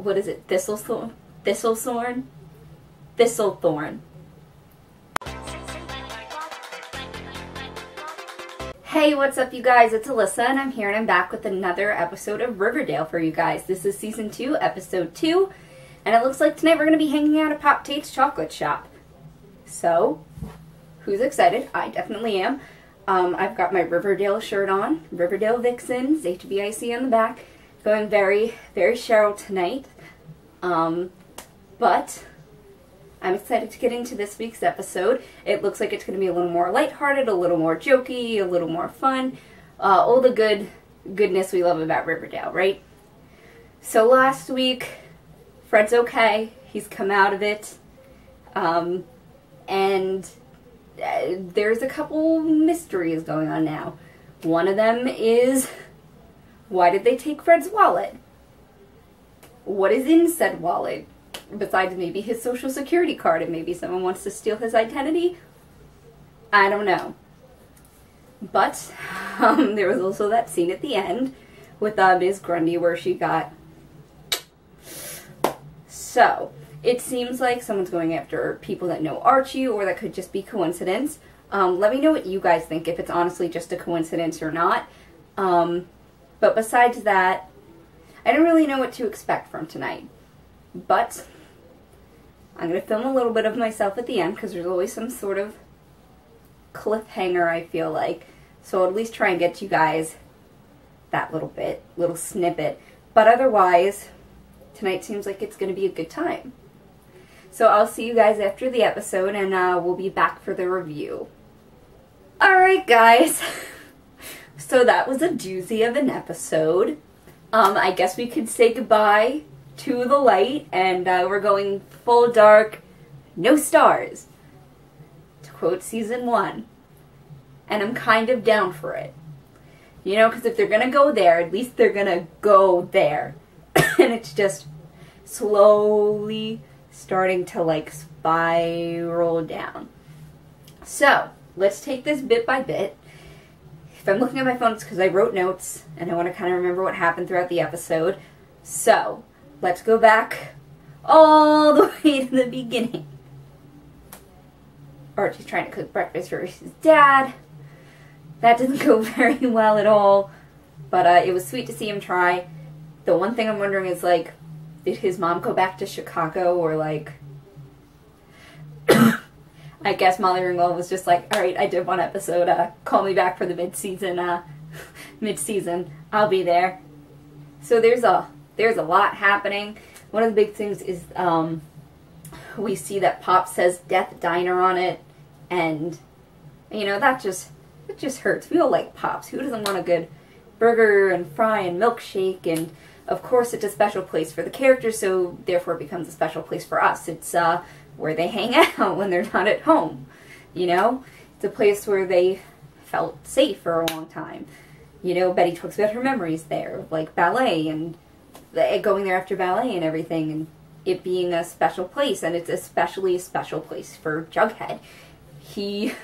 what is it? Thistlethorn? Thistlethorn? Thistlethorn. Hey, what's up you guys? It's Alyssa and I'm here and I'm back with another episode of Riverdale for you guys. This is season 2, episode 2, and it looks like tonight we're going to be hanging out at Pop Tate's chocolate shop. So, who's excited? I definitely am. I've got my Riverdale shirt on, Riverdale Vixens, HBIC on the back, going very, very Cheryl tonight. But I'm excited to get into this week's episode. It looks like it's going to be a little more lighthearted, a little more jokey, a little more fun. All the goodness we love about Riverdale, right? So last week, Fred's okay. He's come out of it. And there's a couple mysteries going on now. One of them is, why did they take Fred's wallet? What is in said wallet? Besides maybe his social security card, and maybe someone wants to steal his identity? I don't know. But there was also that scene at the end with Ms. Grundy where she got... So, it seems like someone's going after people that know Archie, or that could just be coincidence. Let me know what you guys think, if it's honestly just a coincidence or not. But besides that, I don't really know what to expect from tonight. But I'm going to film a little bit of myself at the end, because there's always some sort of cliffhanger, I feel like. So I'll at least try and get you guys that little snippet. But otherwise, tonight seems like it's going to be a good time. So I'll see you guys after the episode, and we'll be back for the review. Alright guys, so that was a doozy of an episode. I guess we could say goodbye to the light, and we're going full dark, no stars, to quote season 1. And I'm kind of down for it. You know, because if they're going to go there, at least they're going to go there. And it's just slowly starting to like spiral down. So, let's take this bit by bit. If I'm looking at my phone, it's because I wrote notes and I want to kind of remember what happened throughout the episode. So, let's go back all the way to the beginning. Archie's trying to cook breakfast for his dad. That doesn't go very well at all, but it was sweet to see him try. The one thing I'm wondering is, like, did his mom go back to Chicago, or, like, I guess Molly Ringwald was just like, alright, I did one episode, call me back for the mid-season, I'll be there. So there's a lot happening. One of the big things is, we see that Pop says Death Diner on it, and, you know, it just hurts. We all like Pops. Who doesn't want a good burger and fry and milkshake? And of course it's a special place for the characters, so therefore it becomes a special place for us. It's where they hang out when they're not at home, you know? It's a place where they felt safe for a long time. You know, Betty talks about her memories there, like ballet, and going there after ballet and everything, and it being a special place, and it's especially a special place for Jughead. He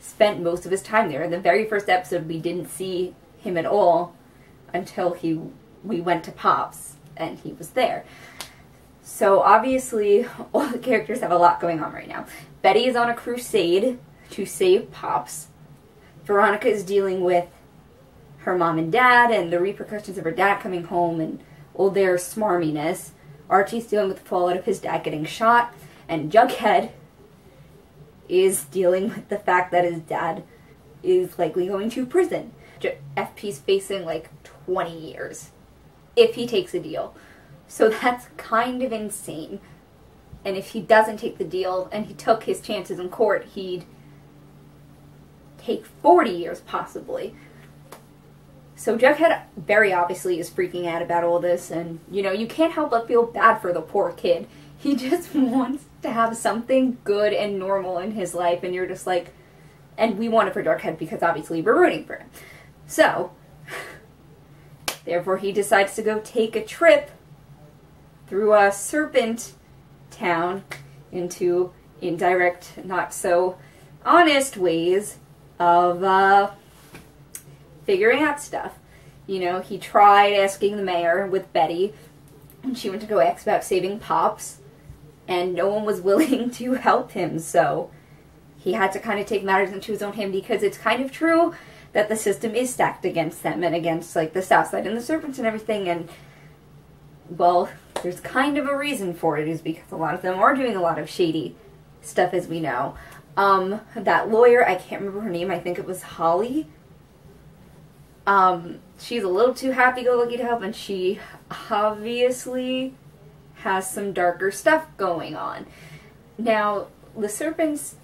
spent most of his time there. In the very first episode, we didn't see him at all until we went to Pop's, and he was there. So obviously, all the characters have a lot going on right now. Betty is on a crusade to save Pop's. Veronica is dealing with her mom and dad and the repercussions of her dad coming home and all their smarminess. Archie's dealing with the fallout of his dad getting shot, and Jughead is dealing with the fact that his dad is likely going to prison. FP's facing like 20 years if he takes a deal. So that's kind of insane. And if he doesn't take the deal and he took his chances in court, he'd take 40 years possibly. So Jughead very obviously is freaking out about all this, and you know, you can't help but feel bad for the poor kid. He just wants to have something good and normal in his life, and you're just like, and we want it for Jughead because obviously we're rooting for him. So, therefore he decides to go take a trip through a serpent town into indirect, not so honest ways of figuring out stuff. You know, he tried asking the mayor with Betty and she went to go ask about saving Pops, and no one was willing to help him, so he had to kind of take matters into his own hand, because it's kind of true that the system is stacked against them and against, like, the Southside and the Serpents and everything, and, well, there's kind of a reason for it, is because a lot of them are doing a lot of shady stuff, as we know. That lawyer, I can't remember her name, I think it was Holly. She's a little too happy-go-lucky to help, and she obviously has some darker stuff going on. Now, the Serpents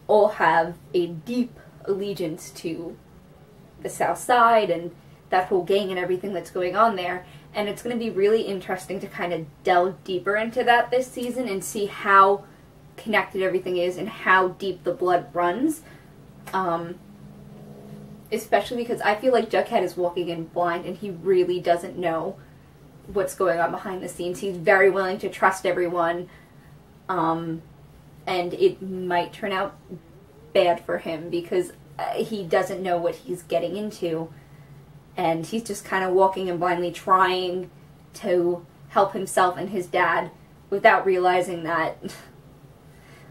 all have a deep allegiance to the South Side and that whole gang and everything that's going on there, and it's going to be really interesting to kind of delve deeper into that this season and see how connected everything is and how deep the blood runs. Especially because I feel like Jughead is walking in blind and he really doesn't know what's going on behind the scenes. He's very willing to trust everyone, and it might turn out bad for him because he doesn't know what he's getting into, and he's just kind of walking in blindly trying to help himself and his dad without realizing that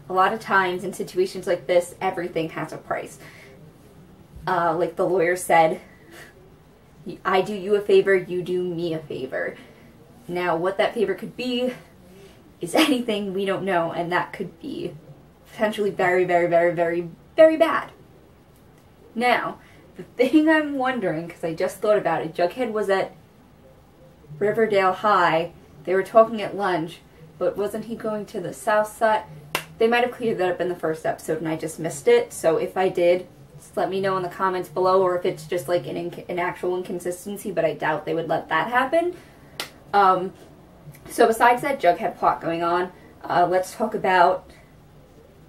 a lot of times in situations like this, everything has a price. Like the lawyer said, I do you a favor, you do me a favor. Now, what that favor could be is anything we don't know, and that could be potentially very, very, very, very, very bad. Now, the thing I'm wondering, because I just thought about it, Jughead was at Riverdale High, they were talking at lunch, but wasn't he going to the South Side? They might have cleared that up in the first episode and I just missed it, so if I did, just let me know in the comments below, or if it's just like an actual inconsistency, but I doubt they would let that happen. So besides that Jughead plot going on, let's talk about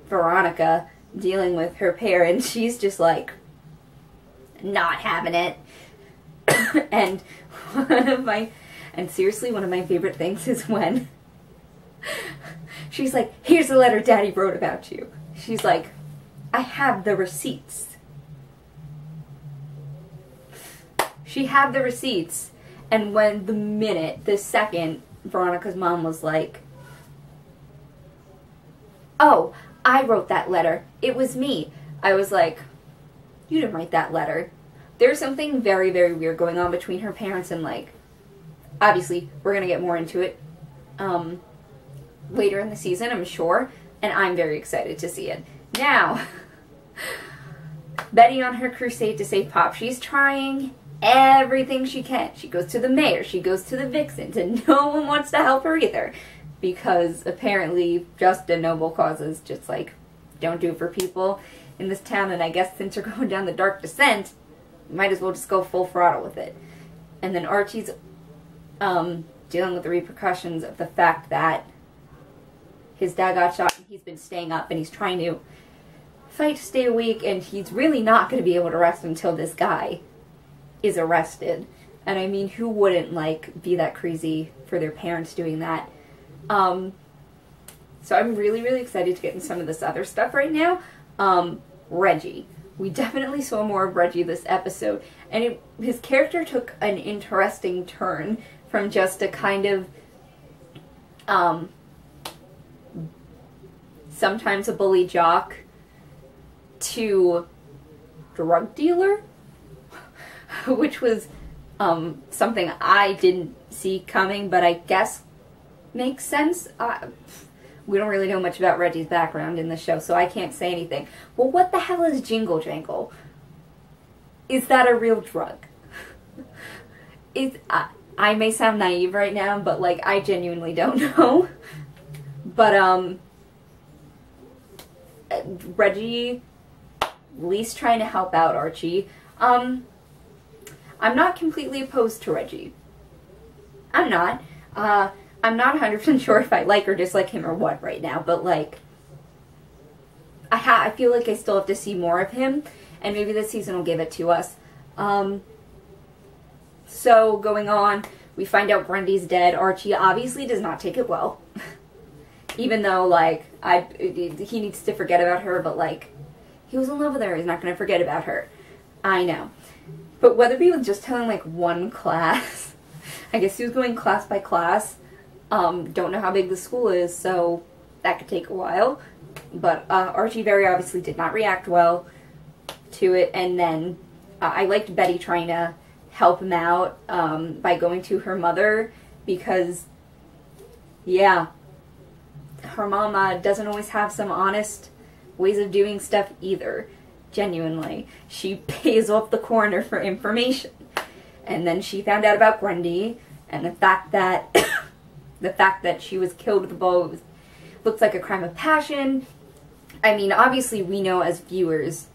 Veronica dealing with her parents. She's just like not having it. And seriously, one of my favorite things is when she's like, here's the letter Daddy wrote about you. She's like, I have the receipts. She had the receipts, and when the second, Veronica's mom was like, oh, I wrote that letter. It was me. I was like, you didn't write that letter. There's something very, very weird going on between her parents, and like, obviously, we're going to get more into it later in the season, I'm sure, and I'm very excited to see it. Now, Betty on her crusade to save Pop. She's trying everything she can. She goes to the mayor, she goes to the Vixens, and no one wants to help her either. Because apparently just a noble causes just like don't do for people in this town, and I guess since you're going down the dark descent, you might as well just go full throttle with it. And then Archie's dealing with the repercussions of the fact that his dad got shot and he's been staying up and he's trying to fight to stay awake, and he's really not going to be able to rest until this guy is arrested. And I mean, who wouldn't like be that crazy for their parents doing that? So I'm really, really excited to get into some of this other stuff right now. Reggie. We definitely saw more of Reggie this episode, and his character took an interesting turn from just a kind of, sometimes a bully jock to drug dealer, which was, something I didn't see coming, but I guess makes sense. We don't really know much about Reggie's background in the show, so I can't say anything. Well, what the hell is jingle-jangle? Is that a real drug? I may sound naive right now, but, like, I genuinely don't know. But, Reggie, at least trying to help out Archie. I'm not completely opposed to Reggie. I'm not. I'm not 100% sure if I like or dislike him or what right now, but, like, I feel like I still have to see more of him, and maybe this season will give it to us. So, going on, we find out Brendy's dead. Archie obviously does not take it well. Even though, like, he needs to forget about her, but, like, he was in love with her. He's not going to forget about her. I know. But Weatherby was just telling, like, one class. I guess he was going class by class. Don't know how big the school is, so that could take a while. But Archie very obviously did not react well to it, and then I liked Betty trying to help him out by going to her mother, because, yeah, her mom doesn't always have some honest ways of doing stuff either. Genuinely. She pays off the coroner for information. And then she found out about Grundy, and the fact that she was killed with a bow looks like a crime of passion. I mean, obviously we know as viewers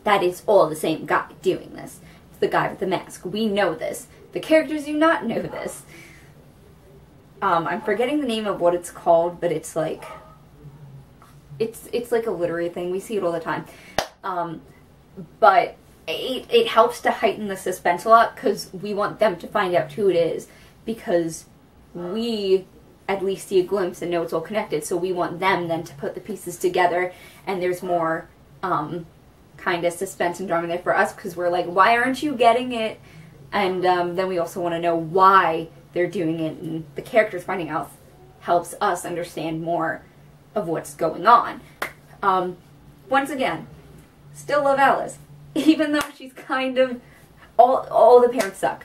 that it's all the same guy doing this. It's the guy with the mask. We know this. The characters do not know this. I'm forgetting the name of what it's called, but it's like it's like a literary thing. We see it all the time. But it helps to heighten the suspense a lot, because we want them to find out who it is, because we at least see a glimpse and know it's all connected, so we want them then to put the pieces together, and there's more kind of suspense and drama there for us, because we're like, why aren't you getting it? And then we also want to know why they're doing it, and the characters finding out helps us understand more of what's going on. Once again, still love Alice, even though she's kind of, all the parents suck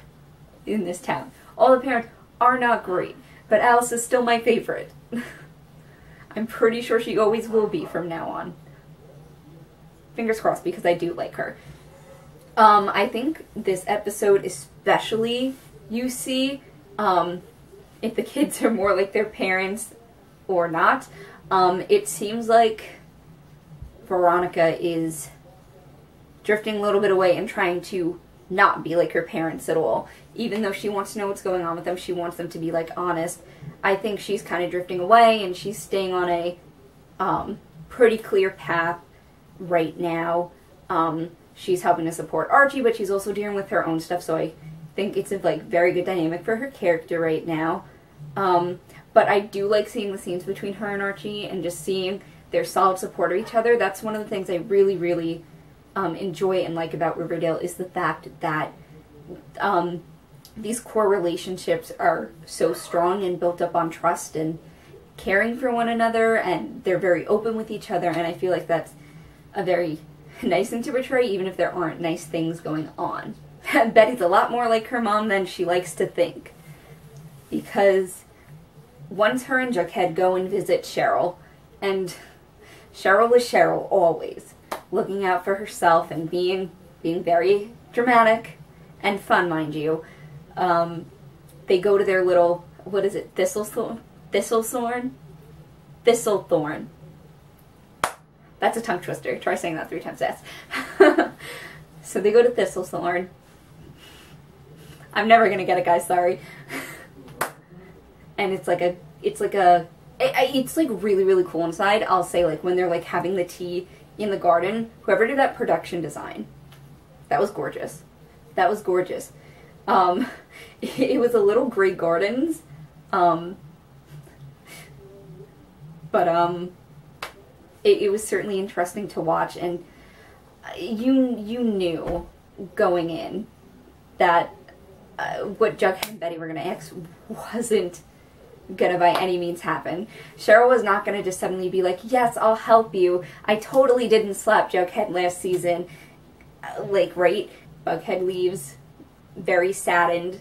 in this town. All the parents are not great, but Alice is still my favorite. I'm pretty sure she always will be from now on. Fingers crossed, because I do like her. I think this episode especially, you see if the kids are more like their parents or not. It seems like Veronica is drifting a little bit away and trying to not be like her parents at all. Even though she wants to know what's going on with them, she wants them to be, like, honest. I think she's kind of drifting away, and she's staying on a pretty clear path right now. She's helping to support Archie, but she's also dealing with her own stuff, so I think it's a, like, very good dynamic for her character right now. But I do like seeing the scenes between her and Archie, and just seeing their solid support of each other. That's one of the things I really, really enjoy and like about Riverdale, is the fact that these core relationships are so strong and built up on trust and caring for one another, and they're very open with each other, and I feel like that's a very nice thing to portray, even if there aren't nice things going on. Betty's a lot more like her mom than she likes to think, because once her and Jughead go and visit Cheryl, and Cheryl is Cheryl always, looking out for herself and being very dramatic and fun, mind you. They go to their little, what is it, Thistlethorn? Thistlethorn. That's a tongue twister. Try saying that 3 times fast. So they go to Thistlethorn. I'm never gonna get it, guys, sorry. And it's like really, really cool inside. I'll say, like, when they're, like, having the tea in the garden, whoever did that production design, that was gorgeous. That was gorgeous. It was a little Grey Gardens, but it was certainly interesting to watch, and you knew going in that what Jughead and Betty were going to ask wasn't gonna by any means happen. Cheryl was not gonna just suddenly be like, yes, I'll help you. I totally didn't slap Jughead last season. Like, right? Jughead leaves very saddened,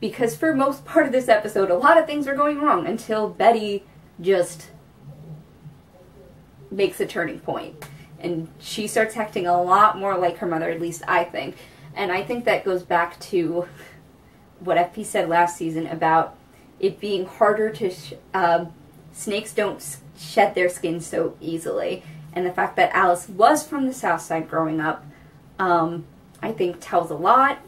because for most part of this episode, a lot of things are going wrong until Betty just makes a turning point. And she starts acting a lot more like her mother, at least I think. And I think that goes back to what FP said last season about it being harder to, snakes don't shed their skin so easily. And the fact that Alice was from the South Side growing up, I think tells a lot,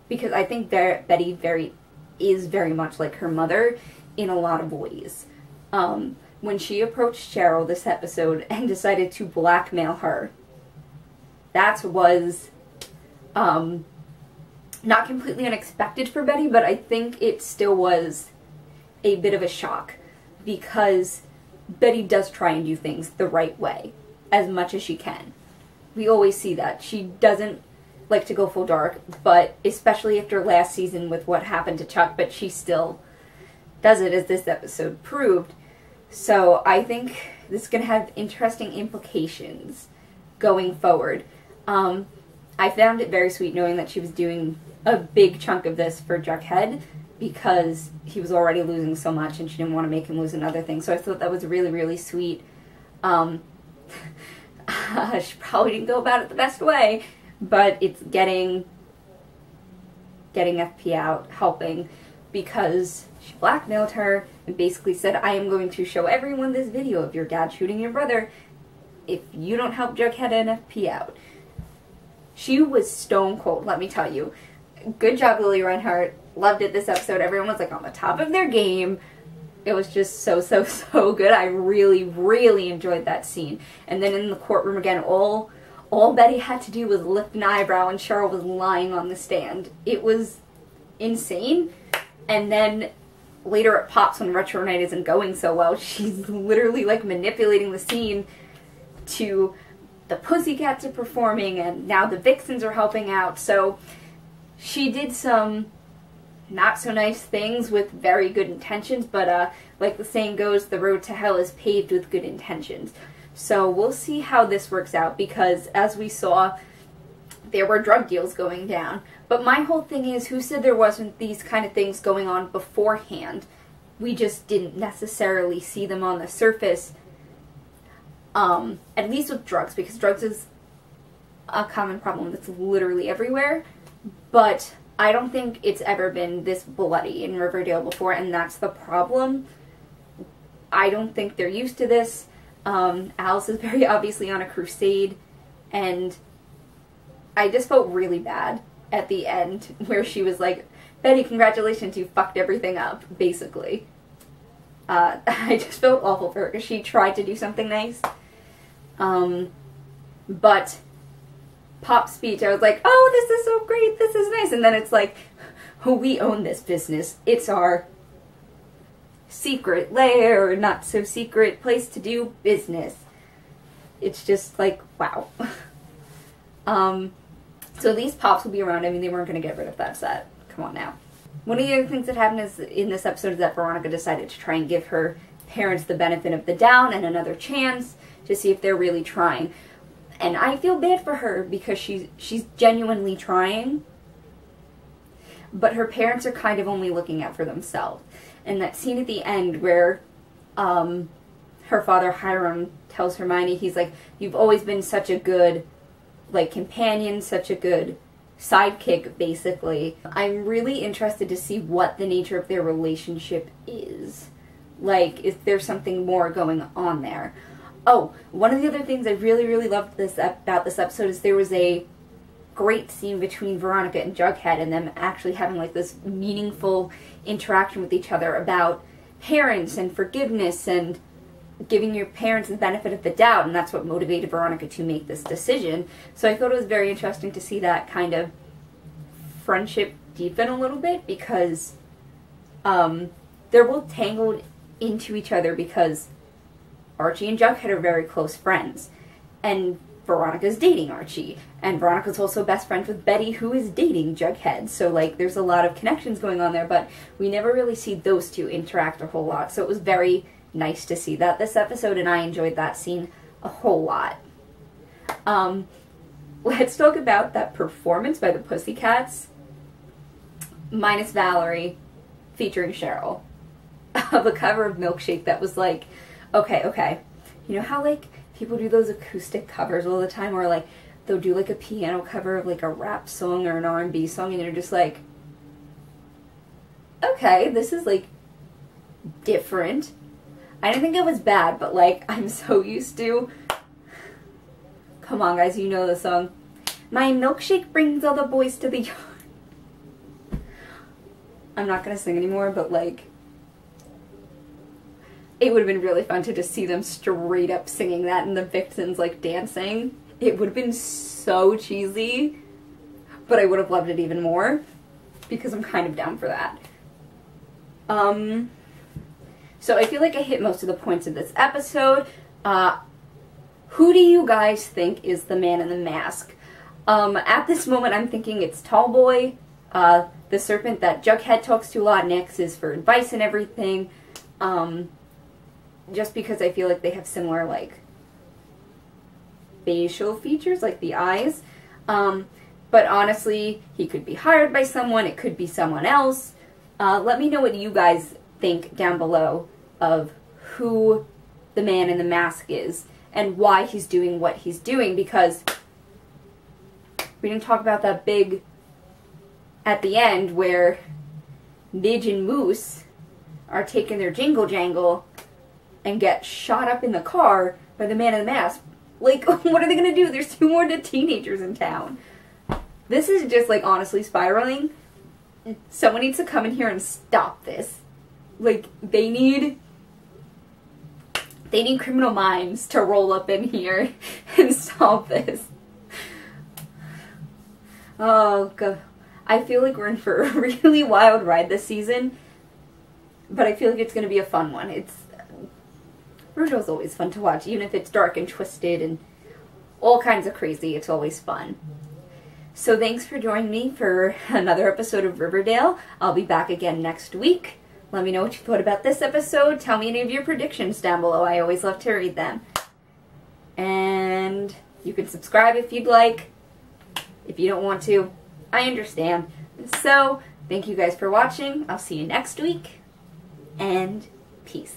because I think Betty is very much like her mother in a lot of ways. When she approached Cheryl this episode and decided to blackmail her, that was not completely unexpected for Betty, but I think it still was a bit of a shock, because Betty does try and do things the right way as much as she can. We always see that. She doesn't like to go full dark, but especially after last season with what happened to Chuck, but she still does it, as this episode proved. So I think this is going to have interesting implications going forward. I found it very sweet knowing that she was doing a big chunk of this for Jughead, because he was already losing so much and she didn't want to make him lose another thing. So I thought that was really, really sweet. She probably didn't go about it the best way, but it's getting FP out, helping, because she blackmailed her and basically said, I am going to show everyone this video of your dad shooting your brother if you don't help Jughead and FP out. She was stone cold, let me tell you. Good job, Lily Reinhart. Loved it this episode. Everyone was like on the top of their game. It was just so good. I really, really enjoyed that scene. And then in the courtroom again, all Betty had to do was lift an eyebrow and Cheryl was lying on the stand. It was insane. And then later at Pops, when Retro Night isn't going so well, she's literally like manipulating the scene to the Pussycats are performing and now the Vixens are helping out. So she did some not so nice things with very good intentions, but like the saying goes, the road to hell is paved with good intentions. So we'll see how this works out, because as we saw, there were drug deals going down. But my whole thing is, who said there wasn't these kind of things going on beforehand? We just didn't necessarily see them on the surface, at least with drugs, because drugs is a common problem that's literally everywhere. But I don't think it's ever been this bloody in Riverdale before, and that's the problem. I don't think they're used to this. Alice is very obviously on a crusade, and I just felt really bad at the end where she was like, Betty, congratulations, you fucked everything up, basically. I just felt awful for her because she tried to do something nice. But Pop's speech, I was like, oh, this is so great, this is nice. And then it's like, we own this business. It's our secret lair, or not so secret place to do business. It's just like, wow. So these Pops will be around. I mean, they weren't going to get rid of that set. Come on now. One of the other things that happened is in this episode is that Veronica decided to try and give her parents the benefit of the doubt and another chance to see if they're really trying. And I feel bad for her because she's genuinely trying, but her parents are kind of only looking out for themselves. And that scene at the end where her father Hiram tells Hermione, he's like, you've always been such a good like companion, such a good sidekick, basically. I'm really interested to see what the nature of their relationship is. Like, is there something more going on there? Oh, one of the other things I really, really loved about this episode is there was a great scene between Veronica and Jughead and them actually having like this meaningful interaction with each other about parents and forgiveness and giving your parents the benefit of the doubt, and that's what motivated Veronica to make this decision. So I thought it was very interesting to see that kind of friendship deepen a little bit, because they're both tangled into each other because Archie and Jughead are very close friends, and Veronica's dating Archie, and Veronica's also best friends with Betty, who is dating Jughead. So like there's a lot of connections going on there, but we never really see those two interact a whole lot. So it was very nice to see that this episode, and I enjoyed that scene a whole lot. Let's talk about that performance by the Pussycats, minus Valerie, featuring Cheryl, of a cover of Milkshake that was like, okay, you know how like people do those acoustic covers all the time, or like they'll do like a piano cover of like a rap song or an R&B song, and you're just like, okay, this is like different. I didn't think it was bad, but like I'm so used to, come on guys, you know the song, my milkshake brings all the boys to the yard. I'm not gonna sing anymore, but like it would have been really fun to just see them straight up singing that and the Vixens like dancing. It would have been so cheesy, but I would have loved it even more because I'm kind of down for that. So I feel like I hit most of the points of this episode. Who do you guys think is the man in the mask? At this moment I'm thinking it's Tall Boy, The serpent that Jughead talks to a lot next is for advice and everything. Just because I feel like they have similar, like, facial features, like the eyes. But honestly, he could be hired by someone, it could be someone else. Let me know what you guys think down below of who the man in the mask is and why he's doing what he's doing, because we didn't talk about that big at the end where Midge and Moose are taking their jingle-jangle and get shot up in the car by the man in the mask. Like, what are they gonna do? There's 2 more teenagers in town. This is just, like, honestly spiraling. Someone needs to come in here and stop this. Like, they need criminal minds to roll up in here and solve this. Oh, God. I feel like we're in for a really wild ride this season, but I feel like it's going to be a fun one. Riverdale's always fun to watch, even if it's dark and twisted and all kinds of crazy. It's always fun. So thanks for joining me for another episode of Riverdale. I'll be back again next week. Let me know what you thought about this episode. Tell me any of your predictions down below. I always love to read them. And you can subscribe if you'd like. If you don't want to, I understand. So, thank you guys for watching. I'll see you next week. And peace.